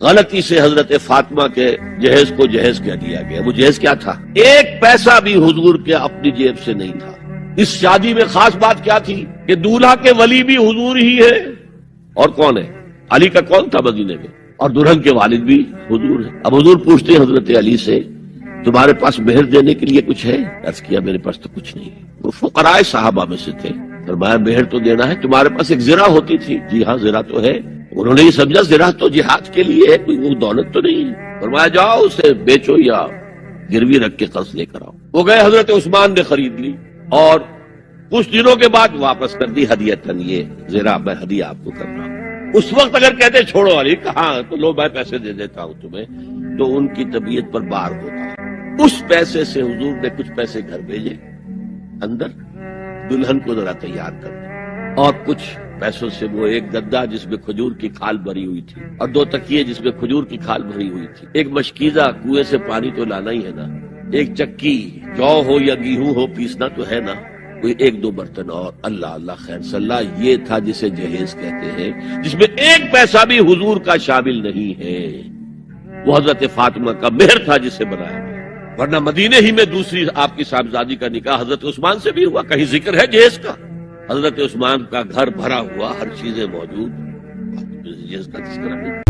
غلطی سے حضرت فاطمہ کے جہیز کو جہیز کہہ دیا گیا۔ وہ جہیز کیا تھا؟ ایک پیسہ بھی حضور کے اپنی جیب سے نہیں تھا۔ اس شادی میں خاص بات کیا تھی کہ دولہا کے ولی بھی حضور ہی ہے۔ اور کون ہے؟ علی کا کون تھا مدینے میں؟ اور دلہن کے والد بھی حضور ہے۔ اب حضور پوچھتے ہیں حضرت علی سے، تمہارے پاس مہر دینے کے لیے کچھ ہے؟ عرض کیا میرے پاس تو کچھ نہیں۔ وہ فقراء صحابہ میں سے تھے۔ فرمایا مہر تو دینا ہے، تمہارے پاس ایک زرہ ہوتی تھی؟ جی ہاں زرہ تو ہے۔ انہوں نے یہ سمجھا زرہ تو جہاد کے لیے ہے، کوئی وہ دولت تو نہیں ہے۔ فرمایا جاؤ اسے بیچو یا گروی رکھ کے قرض لے کر آؤ۔ وہ گئے، حضرت عثمان نے خرید لی اور کچھ دنوں کے بعد واپس کر دی ہدیتاً، یہ زرہ میں ہدیہ آپ کو کر رہا ہوں۔ اس وقت اگر کہتے چھوڑو علی، کہاں تو لو میں پیسے دے دیتا ہوں تمہیں، تو ان کی طبیعت پر بار ہوتا۔ اس پیسے سے حضور نے کچھ پیسے گھر بھیجے اندر، دلہن کو ذرا تیار کر دیا، اور کچھ پیسوں سے وہ ایک گدا جس میں کھجور کی کھال بھری ہوئی تھی، اور 2 تکیے جس میں کھجور کی کھال بھری ہوئی تھی، ایک مشکیزہ کنویں سے پانی تو لانا ہی ہے نا، ایک چکی جو ہو یا گیہوں ہو پیسنا تو ہے نا، کوئی 1-2 برتن، اور اللہ اللہ خیر صلی اللہ، یہ تھا جسے جہیز کہتے ہیں، جس میں ایک پیسہ بھی حضور کا شامل نہیں ہے۔ وہ حضرت فاطمہ کا مہر تھا جسے بنایا گیا، ورنہ مدینے ہی میں دوسری آپ کی صاحبزادی کا نکاح حضرت عثمان سے بھی ہوا۔ کہیں ذکر ہے جہیز کا؟ حضرت عثمان کا گھر بھرا ہوا، ہر چیزیں موجود، جہیز کا تذکرہ نہیں۔